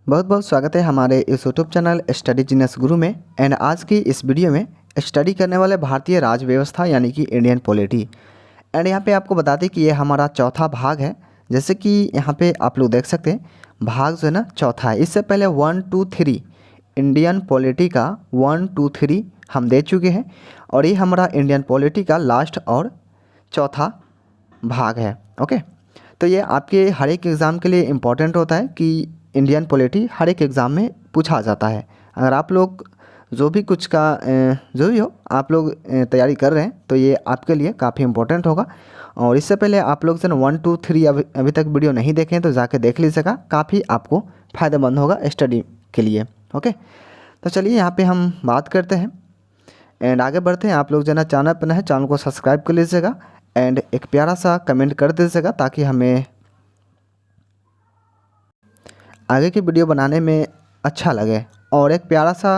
बहुत बहुत स्वागत है हमारे इस यूट्यूब चैनल स्टडी जीनियस गुरु में। एंड आज की इस वीडियो में स्टडी करने वाले भारतीय राज व्यवस्था यानी कि इंडियन पॉलिटी। एंड यहाँ पे आपको बता दें कि ये हमारा चौथा भाग है। जैसे कि यहाँ पे आप लोग देख सकते हैं भाग जो है ना चौथा है। इससे पहले 1, 2, 3 इंडियन पॉलिटी का 1, 2, 3 हम दे चुके हैं और ये हमारा इंडियन पॉलिटी का लास्ट और चौथा भाग है। ओके, तो ये आपके हर एक एग्ज़ाम के लिए इम्पॉर्टेंट होता है कि इंडियन पॉलिटी हर एक एग्ज़ाम में पूछा जाता है। अगर आप लोग जो भी कुछ का जो भी हो आप लोग तैयारी कर रहे हैं तो ये आपके लिए काफ़ी इम्पोर्टेंट होगा। और इससे पहले आप लोग से 1, 2, 3 अभी तक वीडियो नहीं देखें तो जाके देख लीजिएगा, काफ़ी आपको फ़ायदेमंद होगा स्टडी के लिए। ओके, तो चलिए यहाँ पे हम बात करते हैं एंड आगे बढ़ते हैं। आप लोग जो ना चैनल पर है चैनल को सब्सक्राइब कर लीजिएगा एंड एक प्यारा सा कमेंट कर दीजिएगा ताकि हमें आगे की वीडियो बनाने में अच्छा लगे, और एक प्यारा सा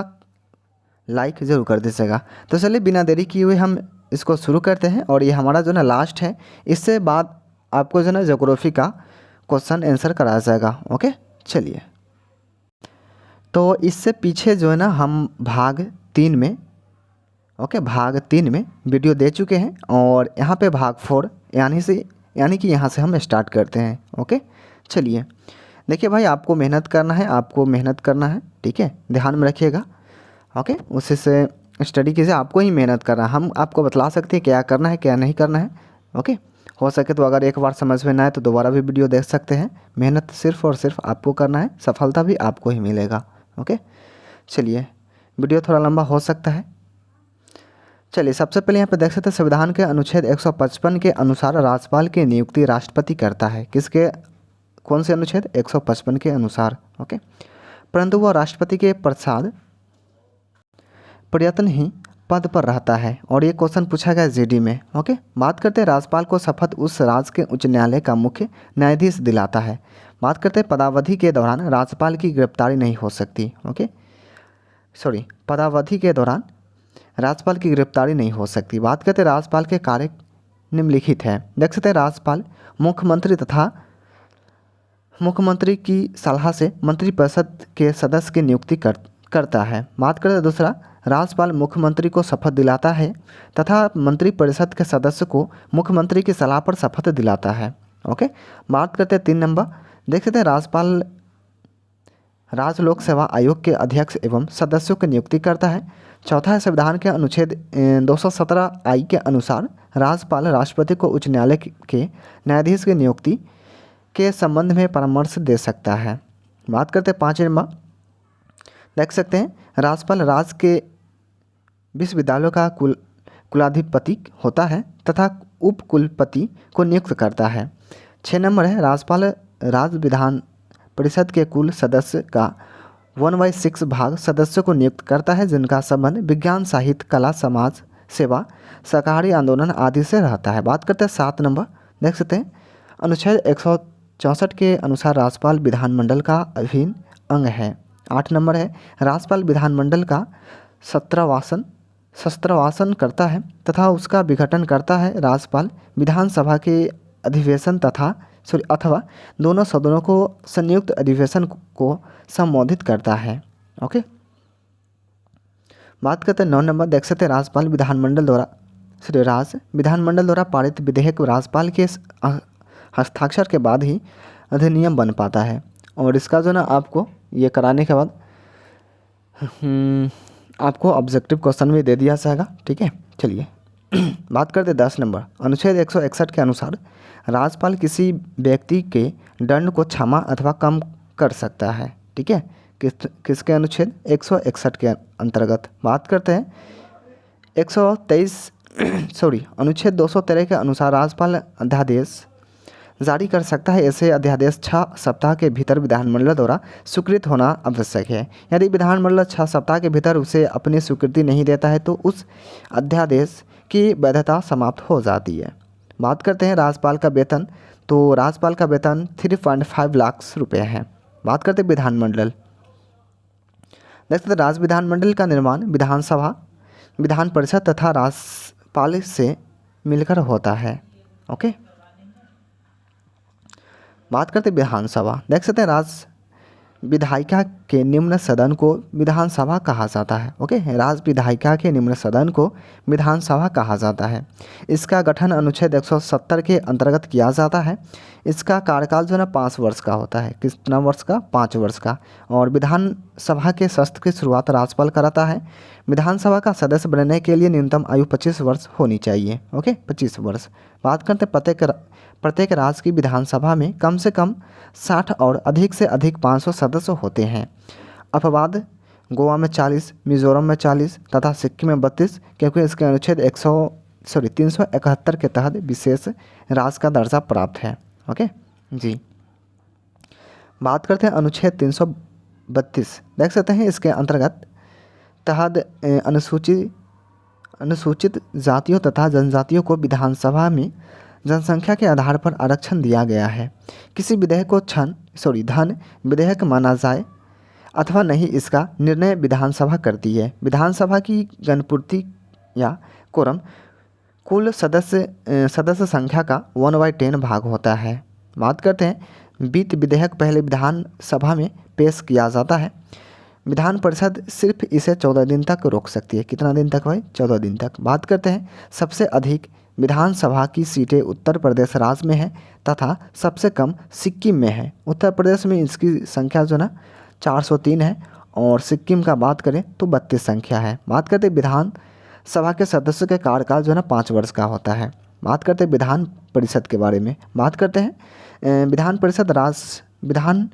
लाइक ज़रूर कर दीजिएगा। तो चलिए बिना देरी किए हुए हम इसको शुरू करते हैं और ये हमारा जो ना लास्ट है। इससे बाद आपको जो ना ज्योग्राफी का क्वेश्चन आंसर कराया जाएगा। ओके, चलिए। तो इससे पीछे जो है ना हम भाग 3 में भाग 3 में वीडियो दे चुके हैं और यहाँ पे भाग 4 यानी कि यहाँ से हम स्टार्ट करते हैं। ओके, चलिए। देखिए भाई, आपको मेहनत करना है, ठीक है, ध्यान में रखिएगा। ओके, उसी से स्टडी कीजिए, आपको ही मेहनत करना है। हम आपको बतला सकते हैं क्या करना है क्या नहीं करना है। ओके, हो सके तो अगर एक बार समझ में ना आए तो दोबारा भी वीडियो देख सकते हैं। मेहनत सिर्फ और सिर्फ आपको करना है, सफलता भी आपको ही मिलेगा। ओके, चलिए। वीडियो थोड़ा लंबा हो सकता है। चलिए, सबसे पहले यहाँ पे देख सकते हैं संविधान के अनुच्छेद 155 के अनुसार राज्यपाल की नियुक्ति राष्ट्रपति करता है। किसके, कौन से अनुच्छेद? 155 के अनुसार। ओके, परंतु वह राष्ट्रपति के प्रसाद प्रयत्न ही पद पर रहता है और ये क्वेश्चन पूछा गया जीडी में। ओके, बात करते हैं राज्यपाल को शपथ उस राज्य के उच्च न्यायालय का मुख्य न्यायाधीश दिलाता है। बात करते हैं पदावधि के दौरान राज्यपाल की गिरफ्तारी नहीं हो सकती। ओके, पदावधि के दौरान राज्यपाल की गिरफ्तारी नहीं हो सकती। बात करते हैं राज्यपाल के कार्य निम्नलिखित है। देख सकते हैं राज्यपाल मुख्यमंत्री की सलाह से मंत्रिपरिषद के सदस्य की नियुक्ति करता है। बात करते हैं दूसरा, राज्यपाल मुख्यमंत्री को शपथ दिलाता है तथा मंत्रिपरिषद के सदस्य को मुख्यमंत्री की सलाह पर शपथ दिलाता है। ओके, बात करते हैं 3 नंबर। देख सकते हैं राज्यपाल राज्य लोक सेवा आयोग के अध्यक्ष एवं सदस्यों की नियुक्ति करता है। चौथा है संविधान के अनुच्छेद 217 के अनुसार राज्यपाल राष्ट्रपति को उच्च न्यायालय के न्यायाधीश की नियुक्ति के संबंध में परामर्श दे सकता है। बात करते हैं 5 नंबर। देख सकते हैं राज्यपाल राज्य के विश्वविद्यालयों का कुलाधिपति होता है तथा उप कुलपति को नियुक्त करता है। 6 नंबर है राज्यपाल राज्य विधान परिषद के कुल सदस्य का 1/6 भाग सदस्यों को नियुक्त करता है जिनका संबंध विज्ञान, साहित्य, कला, समाज सेवा, शाकाहारी आंदोलन आदि से रहता है। बात करते हैं 7 नंबर। देख सकते हैं अनुच्छेद 164 के अनुसार राज्यपाल विधानमंडल का अभिन्न अंग है। 8 नंबर है राज्यपाल विधानमंडल का शस्त्रवासन करता है तथा उसका विघटन करता है। राज्यपाल विधानसभा के अधिवेशन अथवा दोनों सदनों को संयुक्त अधिवेशन को संबोधित करता है। ओके, बात करते हैं 9 नंबर। देख सकते हैं राज्यपाल विधानमंडल द्वारा पारित विधेयक राज्यपाल के हस्ताक्षर के बाद ही अधिनियम बन पाता है। और इसका जो ना आपको ये कराने के बाद आपको ऑब्जेक्टिव क्वेश्चन भी दे दिया जाएगा। ठीक है, चलिए। बात करते 10 नंबर। अनुच्छेद 161 के अनुसार राज्यपाल किसी व्यक्ति के दंड को क्षमा अथवा कम कर सकता है। ठीक है, किसके अनुच्छेद 161 के अंतर्गत। बात करते हैं 123 अनुच्छेद 213 के अनुसार राज्यपाल अध्यादेश जारी कर सकता है। ऐसे अध्यादेश 6 सप्ताह के भीतर विधानमंडल द्वारा स्वीकृत होना आवश्यक है। यदि विधानमंडल 6 सप्ताह के भीतर उसे अपनी स्वीकृति नहीं देता है तो उस अध्यादेश की वैधता समाप्त हो जाती है। बात करते हैं राज्यपाल का वेतन। तो राज्यपाल का वेतन 3.5 लाख रुपये है। बात करते हैं विधानमंडल। देखते हैं राज्य विधानमंडल का निर्माण विधानसभा, विधान परिषद तथा राज्यपाल से मिलकर होता है। ओके, बात करते हैं विधानसभा। देख सकते हैं विधायिका के निम्न सदन को विधानसभा कहा जाता है। ओके, राज्य विधायिका के निम्न सदन को विधानसभा कहा जाता है। इसका गठन अनुच्छेद 170 के अंतर्गत किया जाता है। इसका कार्यकाल जो है ना 5 वर्ष का होता है। कितना वर्ष का? 5 वर्ष का। और विधानसभा के सत्र की शुरुआत राज्यपाल कराता है। विधानसभा का सदस्य बनने के लिए न्यूनतम आयु 25 वर्ष होनी चाहिए। ओके, 25 वर्ष। बात करते हैं प्रत्येक राज्य की विधानसभा में कम से कम 60 और अधिक से अधिक 500 सदस्य होते हैं। अपवाद गोवा में 40, मिजोरम में 40 तथा सिक्किम में 32, क्योंकि इसके अनुच्छेद 371 के तहत विशेष राज्य का दर्जा प्राप्त है। ओके जी। बात करते हैं अनुच्छेद 332। देख सकते हैं इसके अंतर्गत तहत अनुसूचित जातियों तथा जनजातियों को विधानसभा में जनसंख्या के आधार पर आरक्षण दिया गया है। किसी विधेयक को धन विधेयक माना जाए अथवा नहीं, इसका निर्णय विधानसभा करती है। विधानसभा की गणपूर्ति या कोरम कुल सदस्य संख्या का 1/10 भाग होता है। बात करते हैं विधेयक पहले विधानसभा में पेश किया जाता है। विधान परिषद सिर्फ इसे 14 दिन तक रोक सकती है। कितना दिन तक भाई? 14 दिन तक। बात करते हैं सबसे अधिक विधानसभा की सीटें उत्तर प्रदेश राज्य में है तथा सबसे कम सिक्किम में है। उत्तर प्रदेश में इसकी संख्या जो ना 403 है और सिक्किम का बात करें तो 32 संख्या है। बात करते हैं विधानसभा के सदस्यों के कार्यकाल जो है ना 5 वर्ष का होता है। बात करते हैं विधान परिषद के बारे में। बात करते हैं विधान परिषद राज्य विधान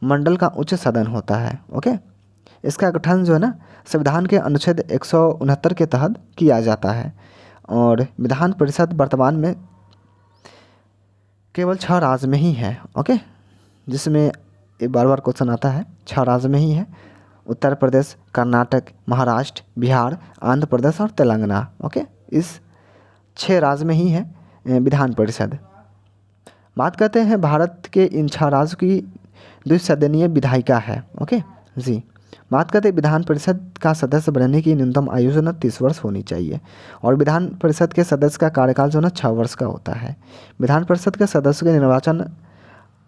मंडल का उच्च सदन होता है। ओके, इसका गठन जो है ना संविधान के अनुच्छेद 169 के तहत किया जाता है। और विधान परिषद वर्तमान में केवल 6 राज्य में ही है। ओके, जिसमें एक बार क्वेश्चन आता है, 6 राज्य में ही है। उत्तर प्रदेश, कर्नाटक, महाराष्ट्र, बिहार, आंध्र प्रदेश और तेलंगाना। ओके, इस 6 राज्य में ही है विधान परिषद। बात करते हैं भारत के इन 6 राज्यों की द्विसदनीय विधायिका है। ओके जी। बात करते हैं विधान परिषद का सदस्य बनने की न्यूनतम आयु जो ना 30 वर्ष होनी चाहिए। और विधान परिषद के सदस्य का कार्यकाल जो ना 6 वर्ष का होता है। विधान परिषद के सदस्यों के निर्वाचन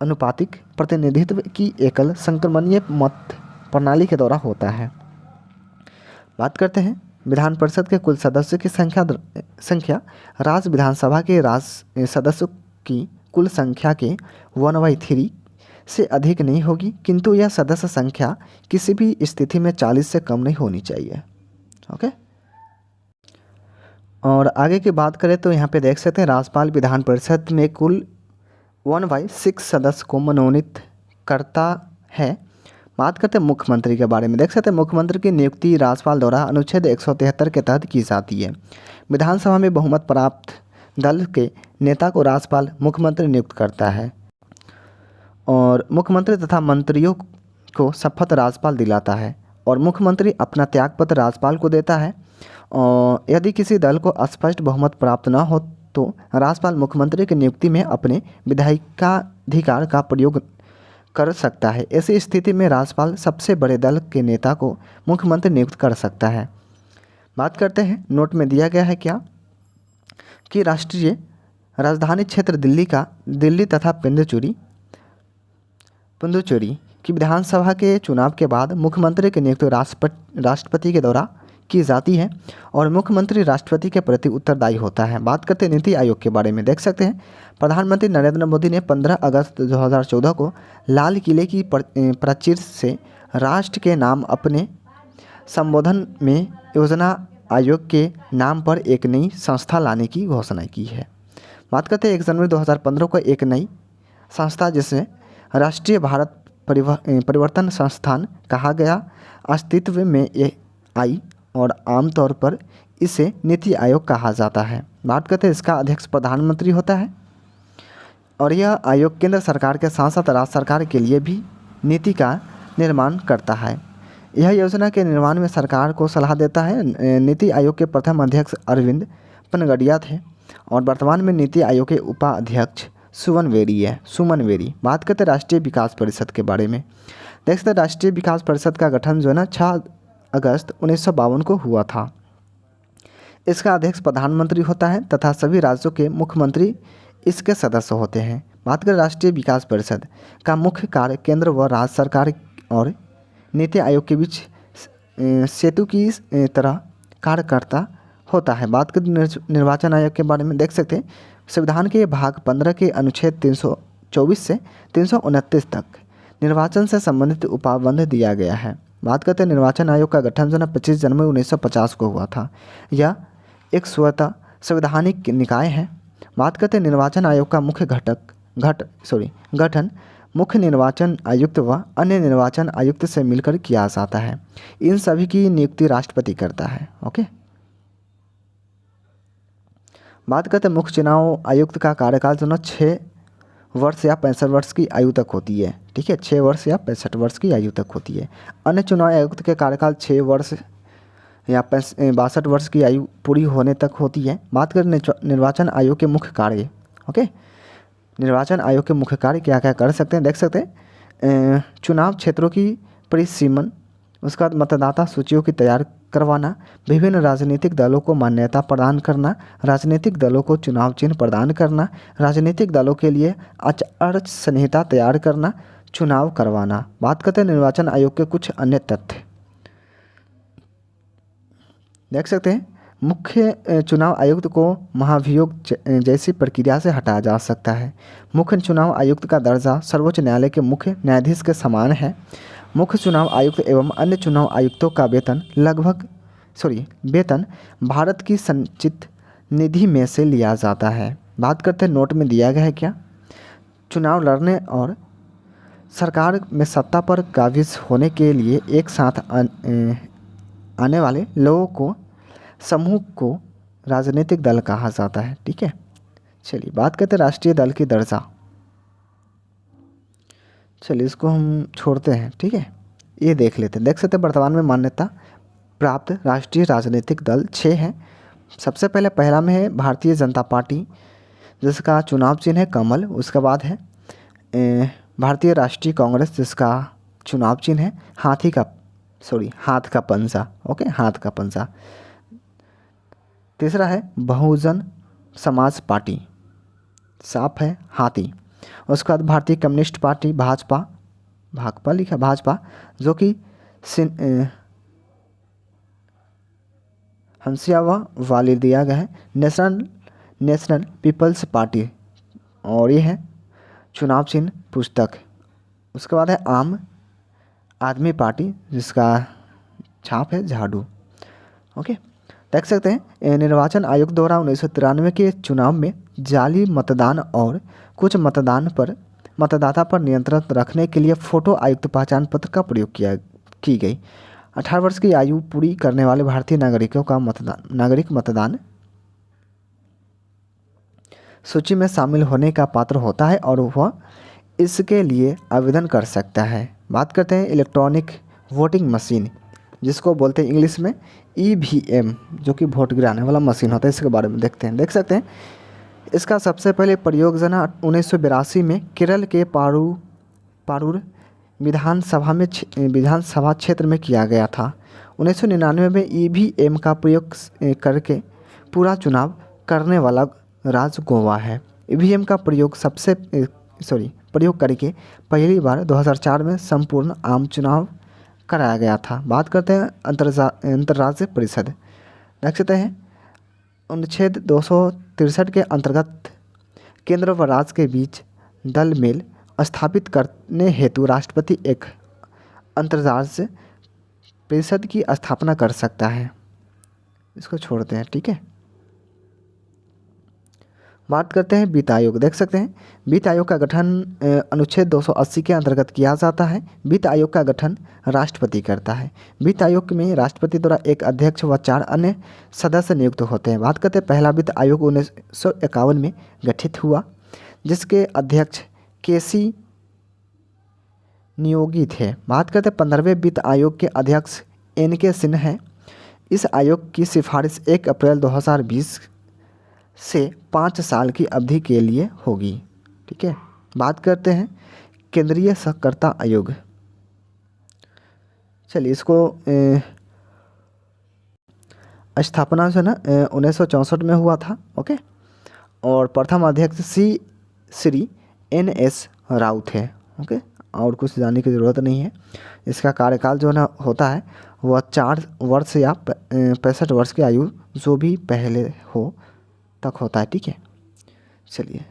अनुपातिक प्रतिनिधित्व की एकल संक्रमणीय मत प्रणाली के द्वारा होता है। बात करते हैं विधान परिषद के कुल सदस्यों की संख्या राज्य विधानसभा के सदस्यों की कुल संख्या के 1/3 से अधिक नहीं होगी, किंतु यह सदस्य संख्या किसी भी स्थिति में 40 से कम नहीं होनी चाहिए। ओके, और आगे की बात करें तो यहाँ पे देख सकते हैं राज्यपाल विधान परिषद में कुल 1/6 सदस्य को मनोनीत करता है। बात करते हैं मुख्यमंत्री के बारे में। देख सकते हैं मुख्यमंत्री की नियुक्ति राज्यपाल द्वारा अनुच्छेद 173 के तहत की जाती है। विधानसभा में बहुमत प्राप्त दल के नेता को राज्यपाल मुख्यमंत्री नियुक्त करता है और मुख्यमंत्री तथा मंत्रियों को शपथ राज्यपाल दिलाता है और मुख्यमंत्री अपना त्यागपत्र राज्यपाल को देता है। और यदि किसी दल को स्पष्ट बहुमत प्राप्त न हो तो राज्यपाल मुख्यमंत्री की नियुक्ति में अपने विधायिकाधिकार का प्रयोग कर सकता है। ऐसी स्थिति में राज्यपाल सबसे बड़े दल के नेता को मुख्यमंत्री नियुक्त कर सकता है। बात करते हैं, नोट में दिया गया है क्या कि राष्ट्रीय राजधानी क्षेत्र दिल्ली तथा पुडुचेरी की विधानसभा के चुनाव के बाद मुख्यमंत्री की नियुक्ति राष्ट्रपति के द्वारा की जाती है और मुख्यमंत्री राष्ट्रपति के प्रति उत्तरदायी होता है। बात करते हैं नीति आयोग के बारे में। देख सकते हैं प्रधानमंत्री नरेंद्र मोदी ने 15 अगस्त 2014 को लाल किले की प्राचीर से राष्ट्र के नाम अपने संबोधन में योजना आयोग के नाम पर एक नई संस्था लाने की घोषणा की है। बात करते हैं 1 जनवरी 2015 को एक नई संस्था जिसे राष्ट्रीय भारत परिवर्तन संस्थान कहा गया अस्तित्व में आई और आमतौर पर इसे नीति आयोग कहा जाता है। बात करते हैं इसका अध्यक्ष प्रधानमंत्री होता है और यह आयोग केंद्र सरकार के साथ साथ राज्य सरकार के लिए भी नीति का निर्माण करता है। यह योजना के निर्माण में सरकार को सलाह देता है। नीति आयोग के प्रथम अध्यक्ष अरविंद पनगड़िया थे और वर्तमान में नीति आयोग के उपाध्यक्ष सुमन वेरी। बात करते हैं राष्ट्रीय विकास परिषद के बारे में। देख सकते हैं राष्ट्रीय विकास परिषद का गठन जो है ना 6 अगस्त 1952 को हुआ था। इसका अध्यक्ष प्रधानमंत्री होता है तथा सभी राज्यों के मुख्यमंत्री इसके सदस्य होते हैं। बात करें राष्ट्रीय विकास परिषद का मुख्य कार्य केंद्र व राज्य सरकार और नीति आयोग के बीच सेतु की तरह कार्य करता होता है। बात करें निर्वाचन आयोग के बारे में, देख सकते हैं संविधान के भाग 15 के अनुच्छेद 324 से 329 तक निर्वाचन से संबंधित उपाबंध दिया गया है। बात करते हैं निर्वाचन आयोग का गठन जो ना 25 जनवरी 1950 को हुआ था। यह एक स्वतः संवैधानिक निकाय है। बात करते हैं निर्वाचन आयोग का मुख्य गठन मुख्य निर्वाचन आयुक्त व अन्य निर्वाचन आयुक्त से मिलकर किया जाता है। इन सभी की नियुक्ति राष्ट्रपति करता है। ओके, बात करते हैं मुख्य चुनाव आयुक्त का कार्यकाल जो ना 6 वर्ष या 65 वर्ष की आयु तक होती है। ठीक है, 6 वर्ष या 65 वर्ष की आयु तक होती है। अन्य चुनाव आयुक्त के कार्यकाल 6 वर्ष या 62 वर्ष की आयु पूरी होने तक होती है। बात करें निर्वाचन आयोग के मुख्य कार्य। ओके, निर्वाचन आयोग के मुख्य कार्य क्या क्या कर सकते हैं, देख सकते हैं चुनाव क्षेत्रों की परिसीमन, उसका बाद मतदाता सूचियों की तैयार करवाना, विभिन्न राजनीतिक दलों को मान्यता प्रदान करना, राजनीतिक दलों को चुनाव चिन्ह प्रदान करना, राजनीतिक दलों के लिए आचार संहिता तैयार करना, चुनाव करवाना। बात करते हैं निर्वाचन आयोग के कुछ अन्य तथ्य, देख सकते हैं मुख्य चुनाव आयुक्त को महाभियोग जैसी प्रक्रिया से हटाया जा सकता है। मुख्य चुनाव आयुक्त का दर्जा सर्वोच्च न्यायालय के मुख्य न्यायाधीश के समान है। मुख्य चुनाव आयुक्त एवं अन्य चुनाव आयुक्तों का वेतन भारत की संचित निधि में से लिया जाता है। बात करते हैं नोट में दिया गया है क्या, चुनाव लड़ने और सरकार में सत्ता पर काबिज होने के लिए एक साथ आने वाले लोगों को समूह को राजनीतिक दल कहा जाता है। ठीक है, चलिए बात करते हैं राष्ट्रीय दल की दर्जा। चलिए इसको हम छोड़ते हैं। ठीक है, ये देख लेते हैं। देख सकते हैं वर्तमान में मान्यता प्राप्त राष्ट्रीय राजनीतिक दल 6 हैं। सबसे पहले पहला में है भारतीय जनता पार्टी जिसका चुनाव चिन्ह है कमल। उसके बाद है भारतीय राष्ट्रीय कांग्रेस जिसका चुनाव चिन्ह है हाथ का पंजा। ओके, हाथ का पंजा। तीसरा है बहुजन समाज पार्टी, सांप है हाथी। उसके बाद भारतीय कम्युनिस्ट पार्टी भाजपा लिखा भाजपा जो कि हंसिया वाली दिया गया है। नेशनल पीपल्स पार्टी और ये है चुनाव चिन्ह पुस्तक। उसके बाद है आम आदमी पार्टी जिसका छाप है झाड़ू। ओके, देख सकते हैं निर्वाचन आयोग द्वारा 1993 के चुनाव में जाली मतदान और कुछ मतदान पर मतदाता पर नियंत्रण रखने के लिए फोटो आयुक्त पहचान पत्र का प्रयोग की गई। 18 वर्ष की आयु पूरी करने वाले भारतीय नागरिकों का नागरिक मतदान सूची में शामिल होने का पात्र होता है और वह इसके लिए आवेदन कर सकता है। बात करते हैं इलेक्ट्रॉनिक वोटिंग मशीन जिसको बोलते हैं इंग्लिश में EVM जो कि वोट गिराने वाला मशीन होता है। इसके बारे में देखते हैं। देख सकते हैं इसका सबसे पहले प्रयोग जना 1982 में केरल के पारूर विधानसभा क्षेत्र में किया गया था। 1999 में EVM का प्रयोग करके पूरा चुनाव करने वाला राज्य गोवा है। EVM का प्रयोग प्रयोग करके पहली बार 2004 में संपूर्ण आम चुनाव कराया गया था। बात करते हैं अंतर्राज्यीय परिषद। देख सकते हैं अनुच्छेद 263 के अंतर्गत केंद्र व राज्य के बीच दल मेल स्थापित करने हेतु राष्ट्रपति एक अंतर्राज्यीय परिषद की स्थापना कर सकता है। इसको छोड़ते हैं। ठीक है, बात करते हैं वित्त आयोग। देख सकते हैं वित्त आयोग का गठन अनुच्छेद 280 के अंतर्गत किया जाता है। वित्त आयोग का गठन राष्ट्रपति करता है। वित्त आयोग में राष्ट्रपति द्वारा एक अध्यक्ष व 4 अन्य सदस्य नियुक्त होते हैं। बात करते हैं पहला वित्त आयोग 1951 में गठित हुआ जिसके अध्यक्ष KC नियोगी थे। बात करते हैं 15वें वित्त आयोग के अध्यक्ष NK सिन्हा हैं। इस आयोग की सिफारिश 1 अप्रैल 2020 से 5 साल की अवधि के लिए होगी। ठीक है, बात करते हैं केंद्रीय सहकारिता आयोग। चलिए इसको स्थापना जो है ना 1964 में हुआ था। ओके, और प्रथम अध्यक्ष श्री NS राव थे। ओके, और कुछ जानने की ज़रूरत नहीं है। इसका कार्यकाल जो ना होता है वह 4 वर्ष या 65 वर्ष की आयु जो भी पहले हो तक होता है। ठीक है, चलिए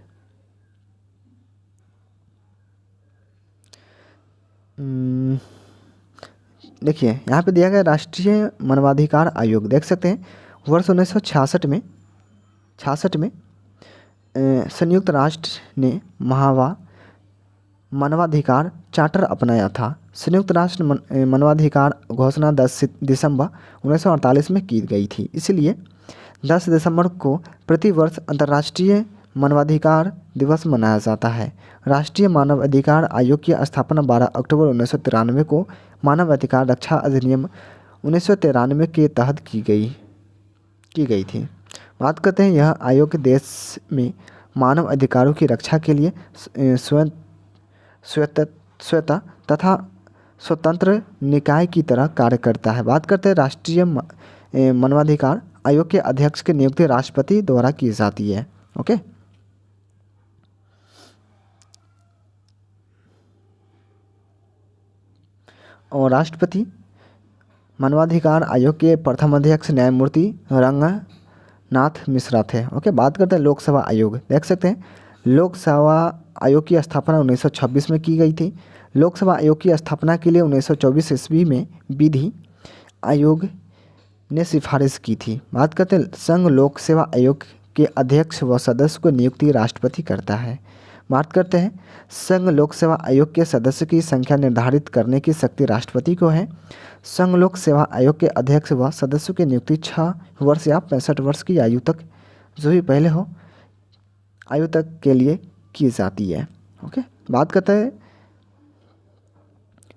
देखिए यहाँ पे दिया गया राष्ट्रीय मानवाधिकार आयोग, देख सकते हैं वर्ष 1966 में संयुक्त राष्ट्र ने मानवाधिकार चार्टर अपनाया था। संयुक्त राष्ट्र मानवाधिकार घोषणा 10 दिसंबर 1948 में की गई थी। इसलिए 10 दिसंबर को प्रतिवर्ष अंतर्राष्ट्रीय मानवाधिकार दिवस मनाया जाता है। राष्ट्रीय मानव अधिकार आयोग की स्थापना 12 अक्टूबर 1993 को मानव अधिकार रक्षा अधिनियम 1993 के तहत की गई थी। बात करते हैं यह आयोग देश में मानव अधिकारों की रक्षा के लिए स्वतः तथा स्वतंत्र निकाय की तरह कार्य करता है। बात करते हैं राष्ट्रीय मानवाधिकार आयोग के अध्यक्ष की नियुक्ति राष्ट्रपति द्वारा की जाती है। ओके, और राष्ट्रपति मानवाधिकार आयोग के प्रथम अध्यक्ष न्यायमूर्ति रंगनाथ मिश्रा थे। ओके, बात करते हैं लोकसभा आयोग, देख सकते हैं लोकसभा आयोग की स्थापना 1926 में की गई थी। लोकसभा आयोग की स्थापना के लिए 1924 ईस्वी में विधि आयोग ने सिफारिश की थी। बात करते हैं संघ लोक सेवा आयोग के अध्यक्ष व सदस्य को नियुक्ति राष्ट्रपति करता है। बात करते हैं संघ लोक सेवा आयोग के सदस्य की संख्या निर्धारित करने की शक्ति राष्ट्रपति को है। संघ लोक सेवा आयोग के अध्यक्ष व सदस्यों की नियुक्ति 6 वर्ष या 65 वर्ष की आयु तक जो भी पहले हो आयु तक के लिए की जाती है। ओके, बात करते हैं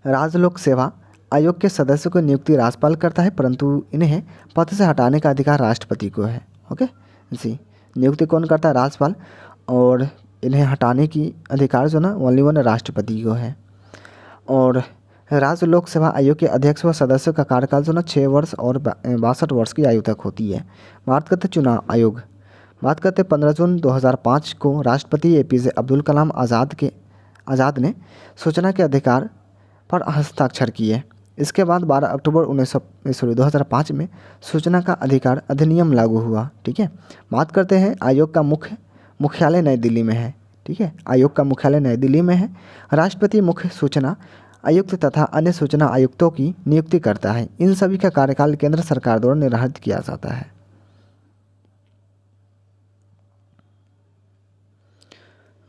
राज्य लोक सेवा आयोग के सदस्यों को नियुक्ति राज्यपाल करता है, परंतु इन्हें पद से हटाने का अधिकार राष्ट्रपति को है। ओके जी, नियुक्ति कौन करता है? राज्यपाल, और इन्हें हटाने की अधिकार जो ना ओनली वन राष्ट्रपति को है। और राज्य लोक सेवा आयोग के अध्यक्ष व सदस्यों का कार्यकाल जो ना 6 वर्ष और 62 वर्ष की आयु तक होती है। बात करते चुनाव आयोग, बात करते 15 जून 2005 को राष्ट्रपति APJ अब्दुल कलाम आज़ाद ने सूचना के अधिकार पर हस्ताक्षर किए। इसके बाद 12 अक्टूबर 2005 में सूचना का अधिकार अधिनियम लागू हुआ। ठीक है, बात करते हैं आयोग का मुख्यालय नई दिल्ली में है। ठीक है, आयोग का मुख्यालय नई दिल्ली में है। राष्ट्रपति मुख्य सूचना आयुक्त तथा अन्य सूचना आयुक्तों की नियुक्ति करता है। इन सभी का कार्यकाल केंद्र सरकार द्वारा निर्धारित किया जाता है।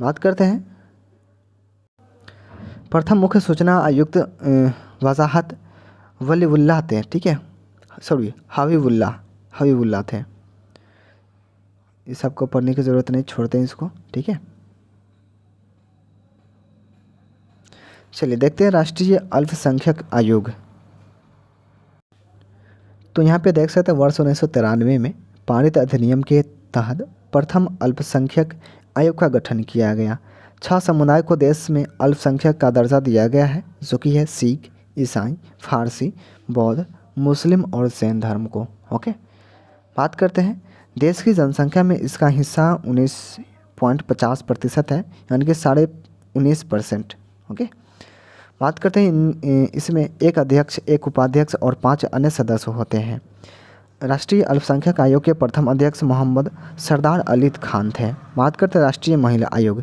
बात करते हैं प्रथम मुख्य सूचना आयुक्त वजाहत वलीउल्लाह थे। ठीक है, सॉरी हबीबुल्लाह थे। इस सबको पढ़ने की ज़रूरत नहीं, छोड़ते हैं इसको। ठीक है, चलिए देखते हैं राष्ट्रीय अल्पसंख्यक आयोग। तो यहाँ पे देख सकते हैं वर्ष 1993 में पारित अधिनियम के तहत प्रथम अल्पसंख्यक आयोग का गठन किया गया। 6 समुदाय को देश में अल्पसंख्यक का दर्जा दिया गया है, जो कि है सिख, ईसाई, फारसी, बौद्ध, मुस्लिम और जैन धर्म को। ओके, बात करते हैं देश की जनसंख्या में इसका हिस्सा 19.50% है, यानी कि 19.5%। ओके, बात करते हैं इसमें एक अध्यक्ष, एक उपाध्यक्ष और 5 अन्य सदस्य होते हैं। राष्ट्रीय अल्पसंख्यक आयोग के प्रथम अध्यक्ष मोहम्मद सरदार अली खान थे। बात करते हैं राष्ट्रीय महिला आयोग,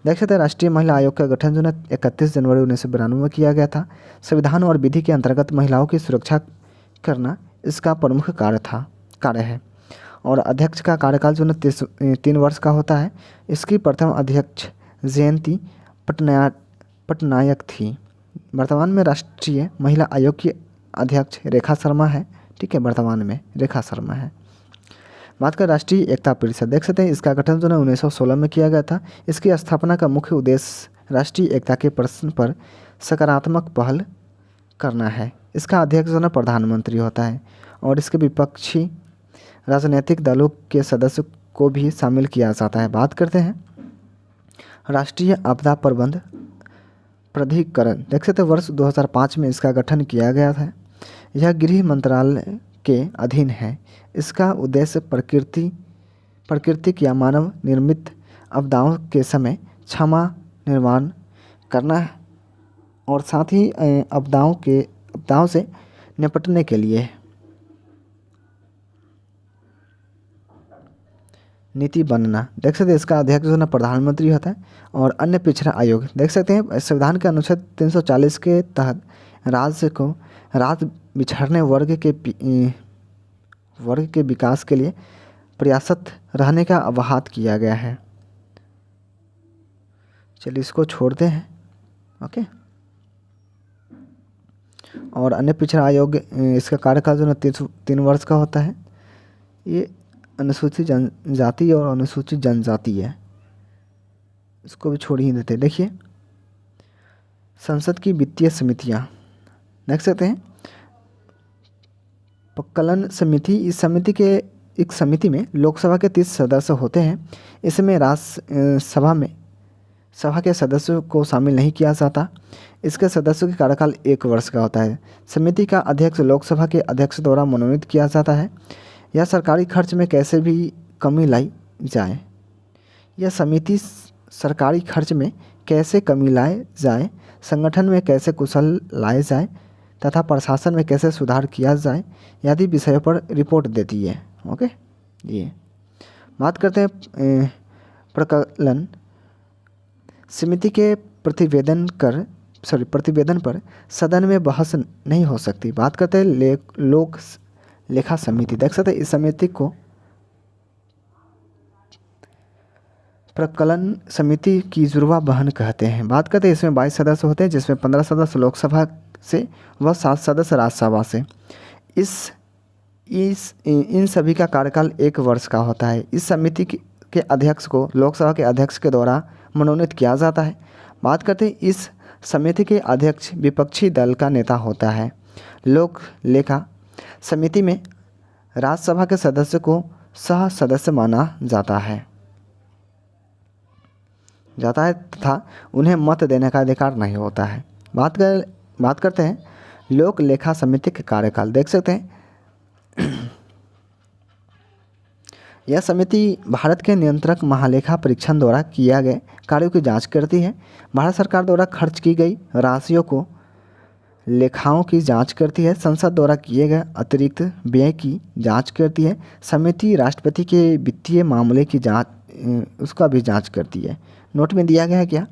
देख सकते हैं राष्ट्रीय महिला आयोग का गठन जो है 31 जनवरी 1992 में किया गया था। संविधान और विधि के अंतर्गत महिलाओं की सुरक्षा करना इसका प्रमुख कार्य है। और अध्यक्ष का कार्यकाल जो है 3 वर्ष का होता है। इसकी प्रथम अध्यक्ष जयंती पटनायक थी। वर्तमान में राष्ट्रीय महिला आयोग की अध्यक्ष रेखा शर्मा है। ठीक है, वर्तमान में रेखा शर्मा है। बात कर राष्ट्रीय एकता परिषद, देख सकते हैं इसका गठन जो है 1916 में किया गया था। इसकी स्थापना का मुख्य उद्देश्य राष्ट्रीय एकता के प्रश्न पर सकारात्मक पहल करना है। इसका अध्यक्ष जो है प्रधानमंत्री होता है, और इसके विपक्षी राजनीतिक दलों के सदस्य को भी शामिल किया जाता है। बात करते हैं राष्ट्रीय आपदा प्रबंध प्राधिकरण, देख सकते हैं वर्ष 2005 में इसका गठन किया गया था। यह गृह मंत्रालय के अधीन है। इसका उद्देश्य प्राकृतिक या मानव निर्मित आपदाओं के समय क्षमा निर्माण करना और साथ ही आपदाओं से निपटने के लिए नीति बनना। देख सकते हैं इसका अध्यक्ष जो ना प्रधानमंत्री होता है। और अन्य पिछड़ा आयोग देख सकते हैं संविधान के अनुच्छेद 340 के तहत राज्य पिछड़ने वर्ग के विकास के लिए प्रयासरत रहने का आह्वान किया गया है। चलिए इसको छोड़ते हैं। ओके। और अन्य पिछड़ा आयोग इसका कार्यकाल जो ना 3 वर्ष का होता है। ये अनुसूचित जनजाति और अनुसूचित जनजाति है, इसको भी छोड़ ही देते हैं। देखिए संसद की वित्तीय समितियाँ देख सकते हैं पक्कलन समिति। इस समिति में लोकसभा के 30 सदस्य होते हैं। इसमें सभा के सदस्यों को शामिल नहीं किया जाता। इसके सदस्यों का कार्यकाल 1 वर्ष का होता है। समिति का अध्यक्ष लोकसभा के अध्यक्ष द्वारा मनोनीत किया जाता है। यह सरकारी खर्च में कैसे भी कमी लाई जाए, यह समिति सरकारी खर्च में कैसे कमी लाए जाए, संगठन में कैसे कुशल लाए जाए तथा प्रशासन में कैसे सुधार किया जाए आदि विषयों पर रिपोर्ट देती है। ओके। ये बात करते हैं प्रकलन समिति के प्रतिवेदन पर सदन में बहस नहीं हो सकती। बात करते हैं लोक लेखा समिति। देख सकते हैं इस समिति को प्रकलन समिति की जुड़वा बहन कहते हैं। बात करते हैं इसमें 22 सदस्य होते हैं, जिसमें 15 सदस्य लोकसभा से व 7 सदस्य राज्यसभा से। इन सभी का कार्यकाल 1 वर्ष का होता है। इस समिति के अध्यक्ष को लोकसभा के अध्यक्ष के द्वारा मनोनीत किया जाता है। बात करते हैं इस समिति के अध्यक्ष विपक्षी दल का नेता होता है। लोक लेखा समिति में राज्यसभा के सदस्य को सह सदस्य माना जाता है तथा उन्हें मत देने का अधिकार नहीं होता है। बात करते हैं लोक लेखा समिति के कार्यकाल। देख सकते हैं यह समिति भारत के नियंत्रक महालेखा परीक्षण द्वारा किया गए कार्यों की जांच करती है। भारत सरकार द्वारा खर्च की गई राशियों को लेखाओं की जांच करती है। संसद द्वारा किए गए अतिरिक्त व्यय की जांच करती है। समिति राष्ट्रपति के वित्तीय मामले की उसका भी जांच करती है। नोट में दिया गया है क्या,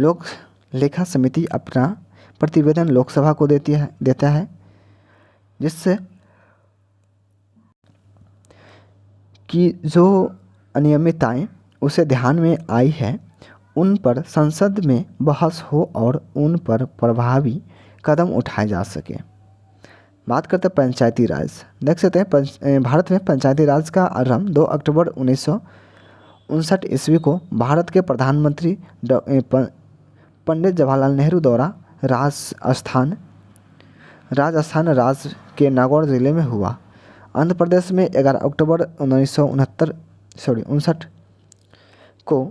लोक लेखा समिति अपना प्रतिवेदन लोकसभा को देता है, जिससे कि जो अनियमितताएं उसे ध्यान में आई है उन पर संसद में बहस हो और उन पर प्रभावी कदम उठाए जा सके। बात करते हैं पंचायती राज। देख सकते हैं भारत में पंचायती राज का आरंभ 2 अक्टूबर 1959 ईस्वी को भारत के प्रधानमंत्री पंडित जवाहरलाल नेहरू द्वारा राजस्थान राज्य के नागौर जिले में हुआ। आंध्र प्रदेश में 11 अक्टूबर 1959 को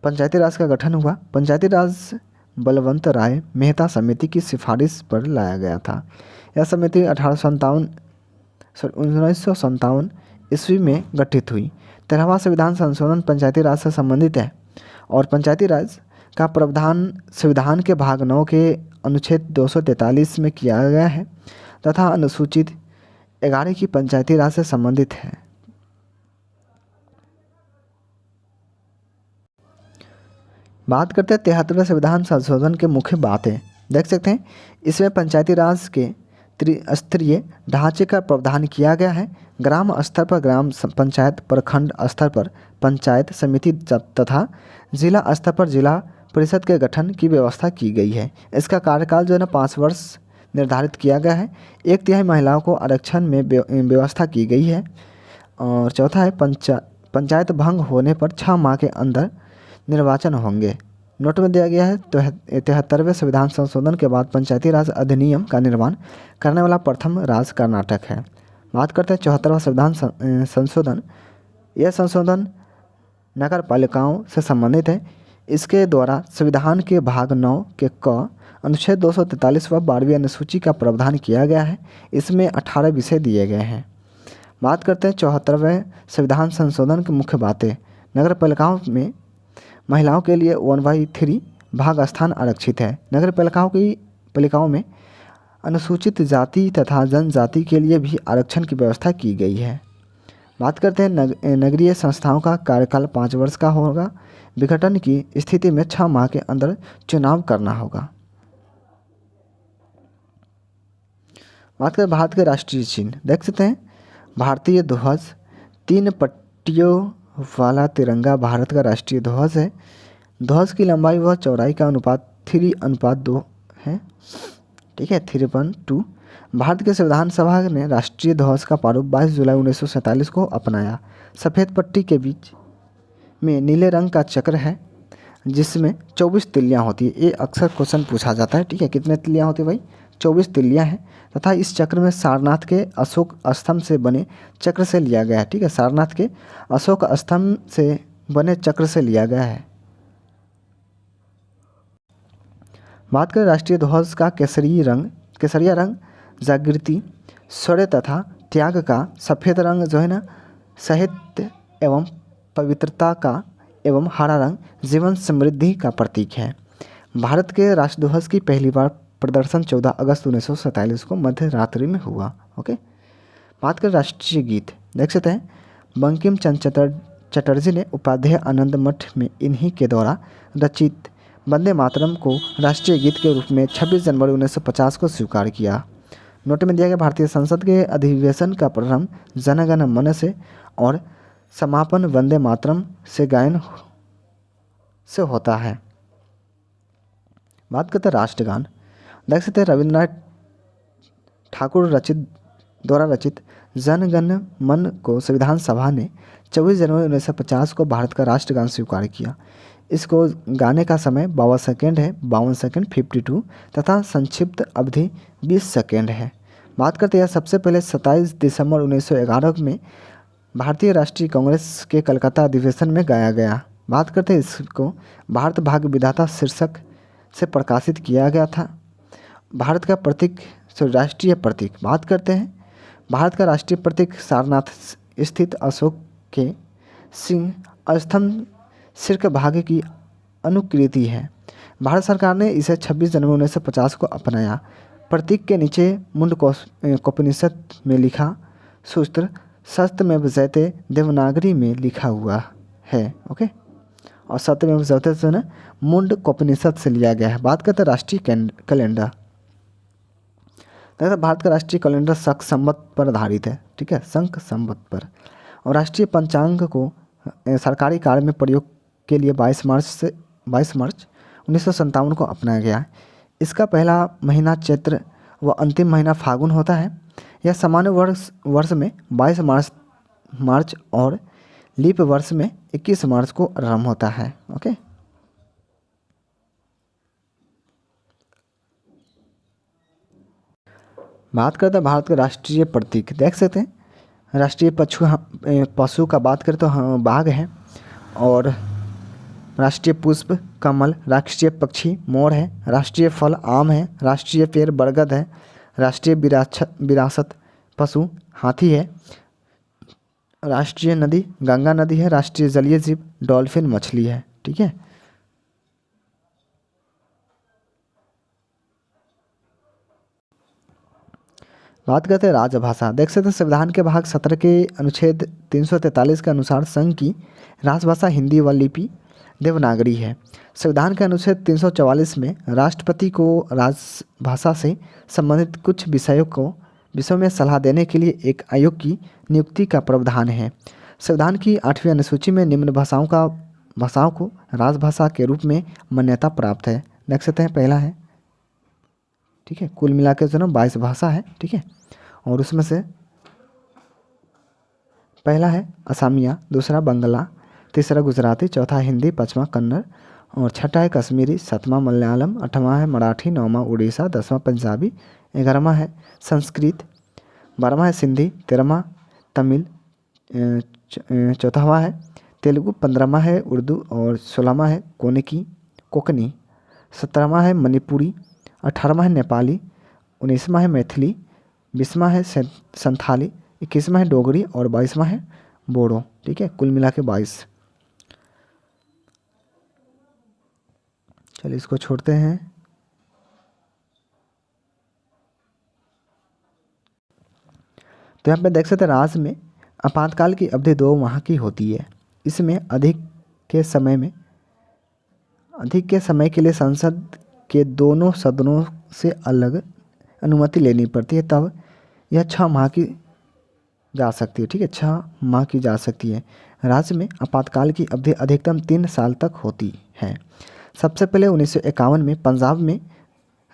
पंचायती राज का गठन हुआ। पंचायती राज बलवंत राय मेहता समिति की सिफारिश पर लाया गया था। यह समिति 1957 ईस्वी में गठित हुई। 13वां संविधान संशोधन पंचायती राज से संबंधित है और पंचायती राज का प्रावधान संविधान के भाग 9 के अनुच्छेद 243 में किया गया है तथा अनुसूचित 11 की पंचायती राज से संबंधित है। बात करते हैं 73वें संविधान संशोधन के मुख्य बातें। देख सकते हैं इसमें पंचायती राज के त्रिस्तरीय ढांचे का प्रावधान किया गया है। ग्राम स्तर पर ग्राम पंचायत, प्रखंड स्तर पर पंचायत समिति तथा जिला स्तर पर जिला परिषद के गठन की व्यवस्था की गई है। इसका कार्यकाल जो है ना 5 वर्ष निर्धारित किया गया है। 1/3 महिलाओं को आरक्षण में व्यवस्था की गई है। और चौथा है पंचायत भंग होने पर 6 माह के अंदर निर्वाचन होंगे। नोट में दिया गया है। तो 73वें संविधान संशोधन के बाद पंचायती राज अधिनियम का निर्माण करने वाला प्रथम राज्य कर्नाटक है। बात करते हैं 74वां संविधान संशोधन। यह संशोधन नगर पालिकाओं से संबंधित है। इसके द्वारा संविधान के भाग 9 के क अनुच्छेद 243 व 12वीं अनुसूची का प्रावधान किया गया है। इसमें 18 विषय दिए गए हैं। बात करते हैं 74वें संविधान संशोधन की मुख्य बातें। नगर पालिकाओं में महिलाओं के लिए 1/3 भाग स्थान आरक्षित है। नगर पालिकाओं में अनुसूचित जाति तथा जनजाति के लिए भी आरक्षण की व्यवस्था की गई है। बात करते हैं नगरीय संस्थाओं का कार्यकाल 5 वर्ष का होगा। विघटन की स्थिति में 6 माह के अंदर चुनाव करना होगा। बात करें भारत के राष्ट्रीय चिन्ह, देख सकते हैं भारतीय ध्वज 3 पट्टियों वाला तिरंगा भारत का राष्ट्रीय ध्वज है। ध्वज की लंबाई व चौड़ाई का अनुपात 3:2 है, ठीक है, 3:2। भारत के संविधान सभा ने राष्ट्रीय ध्वज का प्रारूप 22 जुलाई 1947 को अपनाया। सफ़ेद पट्टी के बीच में नीले रंग का चक्र है जिसमें 24 तिल्लियाँ होती है। ये अक्सर क्वेश्चन पूछा जाता है, ठीक है, कितने तिल्लियाँ होती है भाई, 24 तिल्लियाँ हैं। तथा इस चक्र में सारनाथ के अशोक स्तंभ से बने चक्र से लिया गया है, ठीक है, सारनाथ के अशोक स्तंभ से बने चक्र से लिया गया है। बात करें राष्ट्रीय ध्वज का केसरिया रंग जागृति, शौर्य तथा त्याग का, सफ़ेद रंग जो है ना साहित्य एवं पवित्रता का, एवं हरा रंग जीवन समृद्धि का प्रतीक है। भारत के राष्ट्रध्वज की पहली बार प्रदर्शन 14 अगस्त 1947 को मध्य रात्रि में हुआ। ओके, बात करें राष्ट्रीय गीत, देख सकते हैं बंकिम चंद्र चटर्जी ने उपाध्याय आनंद मठ में इन्हीं के द्वारा रचित वंदे मातरम को राष्ट्रीय गीत के रूप में 26 जनवरी 1950 को स्वीकार किया। नोट में दिया गया भारतीय संसद के अधिवेशन का प्रारंभ जन गण मन से और समापन वंदे मातरम से गायन से होता है। बात करते हैं राष्ट्रगान, देख सकते हैं रविंद्रनाथ ठाकुर द्वारा रचित जन गण मन को संविधान सभा ने 24 जनवरी 1950 को भारत का राष्ट्रगान स्वीकार किया। इसको गाने का समय 52 सेकेंड है, 52 सेकेंड 52 तथा संक्षिप्त अवधि 20 सेकेंड है। बात करते हैं सबसे पहले 27 दिसंबर 1911 में भारतीय राष्ट्रीय कांग्रेस के कलकत्ता अधिवेशन में गाया गया। बात करते हैं इसको भारत भाग्य विधाता शीर्षक से प्रकाशित किया गया था। भारत का प्रतीक, राष्ट्रीय प्रतीक, बात करते हैं भारत का राष्ट्रीय प्रतीक सारनाथ स्थित अशोक के सिंह स्तंभ शीर्ष भाग की अनुकृति है। भारत सरकार ने इसे 26 जनवरी 1950 को अपनाया। प्रतीक के नीचे मुंड कोपनिषद में लिखा सूत्र सत्यमेव जयते देवनागरी में लिखा हुआ है। ओके, और सत्यमेव जयते से ना मुंड कोपनिषद से लिया गया है। बात करते हैं राष्ट्रीय कैलेंडर, भारत का राष्ट्रीय कैलेंडर शक संवत पर आधारित है, ठीक है, शंख संवत पर। और राष्ट्रीय पंचांग को सरकारी कार्य में प्रयोग के लिए 22 मार्च 1957 को अपनाया गया। इसका पहला महीना चैत्र व अंतिम महीना फागुन होता है। यह सामान्य वर्ष में 22 मार्च और लीप वर्ष में 21 मार्च को आरंभ होता है। ओके, बात करते हैं भारत का राष्ट्रीय प्रतीक, देख सकते हैं राष्ट्रीय पशु का बात करें तो बाघ है, और राष्ट्रीय पुष्प कमल, राष्ट्रीय पक्षी मोर है, राष्ट्रीय फल आम है, राष्ट्रीय पेड़ बरगद है, राष्ट्रीय विरासत पशु हाथी है, राष्ट्रीय नदी गंगा नदी है, राष्ट्रीय जलीय जीव डॉल्फिन मछली है, ठीक है। बात करते हैं राजभाषा, देख सकते हैं संविधान के भाग 17 के अनुच्छेद 343 के अनुसार संघ की राजभाषा हिंदी व लिपि देवनागरी है। संविधान के अनुच्छेद 344 में राष्ट्रपति को राजभाषा से संबंधित कुछ विषयों में सलाह देने के लिए एक आयोग की नियुक्ति का प्रावधान है। संविधान की 8वीं अनुसूची में निम्न भाषाओं को राजभाषा के रूप में मान्यता प्राप्त है। देख सकते हैं पहला है, ठीक है, कुल मिला के जो ना 22 भाषा है, ठीक है, और उसमें से पहला है असमिया, दूसरा बंगला, तीसरा गुजराती, चौथा हिंदी, पाँचवा कन्नड़ और छठा है कश्मीरी, सातवां मलयालम, आठवां है मराठी, नौवां उड़ीसा, 10वां पंजाबी, 11वां है संस्कृत, 12वां है सिंधी, 13वां तमिल, 14वां है तेलुगु, 15वां है उर्दू और 16वां है कोंकणी, 17वां है मणिपुरी, 18वां है नेपाली, 19वां है मैथिली, 20वां है संथाली, 21वां है डोगरी और 22वां है बोडो, ठीक है, कुल मिला के 22। चलिए इसको छोड़ते हैं। तो यहाँ पे देख सकते हैं राज्य में आपातकाल की अवधि 2 माह की होती है। इसमें अधिक के समय के लिए संसद के दोनों सदनों से अलग अनुमति लेनी पड़ती है, तब यह 6 माह की जा सकती है। ठीक है, 6 माह की जा सकती है। राज्य में आपातकाल की अवधि अधिकतम 3 साल तक होती है। सबसे पहले 1951 में पंजाब में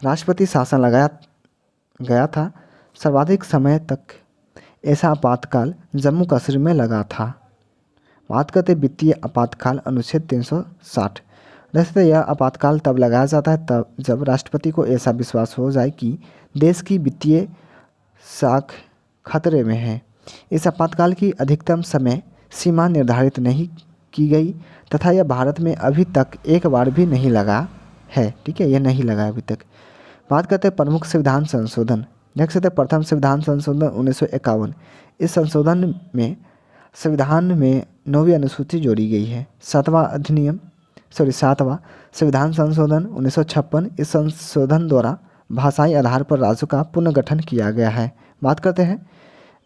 राष्ट्रपति शासन लगाया गया था। सर्वाधिक समय तक ऐसा आपातकाल जम्मू कश्मीर में लगा था। बात करते वित्तीय आपातकाल अनुच्छेद 360। वैसे यह आपातकाल तब लगाया जाता है तब जब राष्ट्रपति को ऐसा विश्वास हो जाए कि देश की वित्तीय साख खतरे में है। इस आपातकाल की अधिकतम समय सीमा निर्धारित नहीं की गई तथा यह भारत में अभी तक एक बार भी नहीं लगा है। ठीक है, यह नहीं लगा अभी तक। बात करते हैं प्रमुख संविधान संशोधन। देख सकते हैं प्रथम संविधान संशोधन 1951। इस संशोधन में संविधान में 9वीं अनुसूची जोड़ी गई है। 7वां संविधान संशोधन 1956। इस संशोधन द्वारा भाषाई आधार पर राज्यों का पुनर्गठन किया गया है। बात करते हैं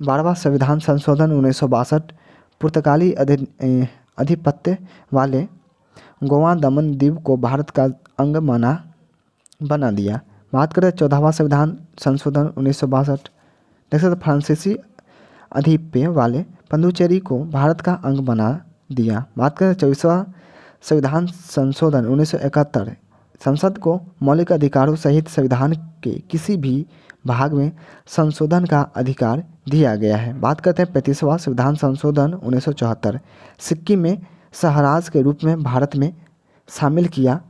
12वां संविधान संशोधन 1962। पुर्तगाली आधिपत्य वाले गोवा दमन द्वीप को भारत का अंग बना दिया। बात करें 14वां संविधान संशोधन 1962। देख सकते फ्रांसीसी अधिपत्य वाले पुडुचेरी को भारत का अंग बना दिया। बात करें 24वां संविधान संशोधन 1971। संसद को मौलिक अधिकारों सहित संविधान के किसी भी भाग में संशोधन का अधिकार दिया गया है। बात करते हैं 35वां संविधान संशोधन 1974। सिक्किम में सहराज के रूप में भारत में शामिल किया।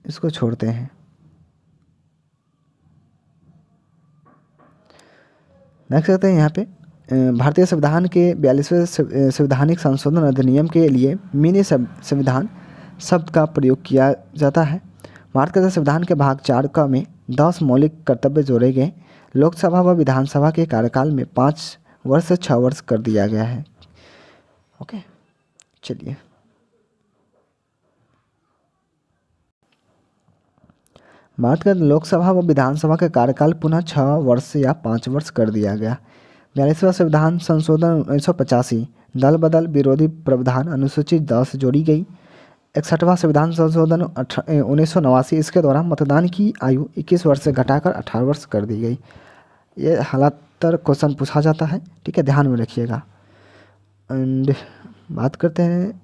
इसको छोड़ते हैं। देख सकते हैं यहाँ पे भारतीय संविधान के 42वें संवैधानिक संशोधन अधिनियम के लिए मिनी संविधान शब्द का प्रयोग किया जाता है। भारत के संविधान के भाग 4 का में 10 मौलिक कर्तव्य जोड़े गए। लोकसभा व विधानसभा के कार्यकाल में 5 वर्ष से 6 वर्ष कर दिया गया है। ओके, चलिए भारत के लोकसभा व विधानसभा का कार्यकाल पुनः 6 वर्ष या 5 वर्ष कर दिया गया। 42वां संविधान संशोधन 1985। दल बदल विरोधी प्रावधान अनुसूची 10 जोड़ी गई। 61वां संविधान संशोधन 1989। इसके द्वारा मतदान की आयु 21 वर्ष से घटाकर 18 वर्ष कर दी गई। ये हालातर क्वेश्चन पूछा जाता है, ठीक है, ध्यान में रखिएगा। एंड बात करते हैं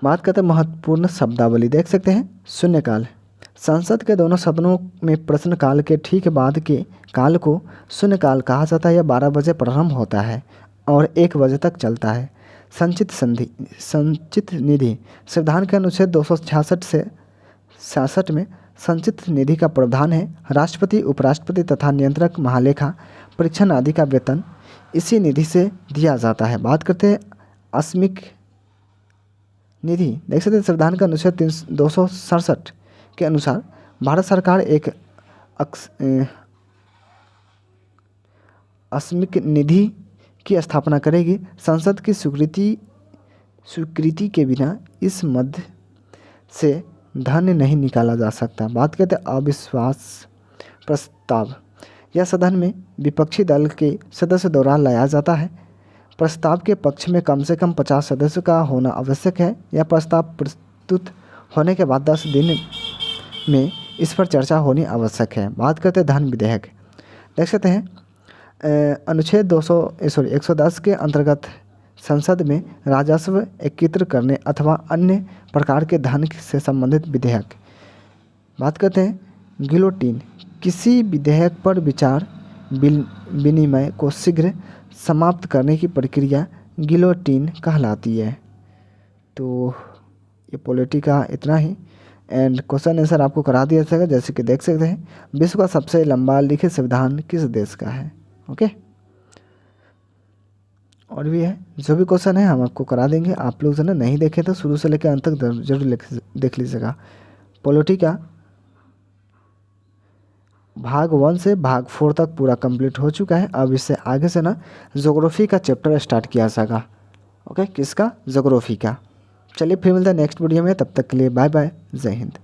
महत्वपूर्ण शब्दावली। देख सकते हैं शून्यकाल। संसद के दोनों सदनों में प्रश्नकाल के ठीक बाद के काल को शून्यकाल कहा जाता है। यह 12 बजे प्रारंभ होता है और 1 बजे तक चलता है। संचित निधि। संविधान के अनुच्छेद 266 से 66 में संचित निधि का प्रावधान है। राष्ट्रपति, उपराष्ट्रपति तथा नियंत्रक, महालेखा परीक्षण आदि का वेतन इसी निधि से दिया जाता है। बात करते हैं आकस्मिक निधि। देख सकते हैं संविधान का अनुच्छेद 267 के अनुसार भारत सरकार एक आकस्मिक निधि की स्थापना करेगी। संसद की स्वीकृति के बिना इस मद से धन नहीं निकाला जा सकता। बात करते हैं अविश्वास प्रस्ताव। यह सदन में विपक्षी दल के सदस्य द्वारा लाया जाता है। प्रस्ताव के पक्ष में कम से कम 50 सदस्यों का होना आवश्यक है। यह प्रस्ताव प्रस्तुत होने के बाद 10 दिन में इस पर चर्चा होनी आवश्यक है। बात करते हैं धन विधेयक। देख सकते हैं अनुच्छेद 110 के अंतर्गत संसद में राजस्व एकत्रित करने अथवा अन्य प्रकार के धन से संबंधित विधेयक। बात करते हैं गिलोटिन। किसी विधेयक पर विचार विनिमय को शीघ्र समाप्त करने की प्रक्रिया गिलोटिन कहलाती है। तो ये पॉलिटी का इतना ही। एंड क्वेश्चन आंसर आपको करा दिया जाएगा। जैसे कि देख सकते हैं विश्व का सबसे लंबा लिखित संविधान किस देश का है। ओके, और भी है, जो भी क्वेश्चन है हम आपको करा देंगे। आप लोग जो है नहीं देखे तो शुरू से लेकर अंत तक जरूर देख लीजिएगा। पॉलिटी का भाग 1 से भाग 4 तक पूरा कंप्लीट हो चुका है। अब इससे आगे से ना ज्योग्राफी का चैप्टर स्टार्ट किया जाएगा। ओके, किसका? ज्योग्राफी का। चलिए फिर मिलते हैं नेक्स्ट वीडियो में, तब तक के लिए बाय बाय, जय हिंद।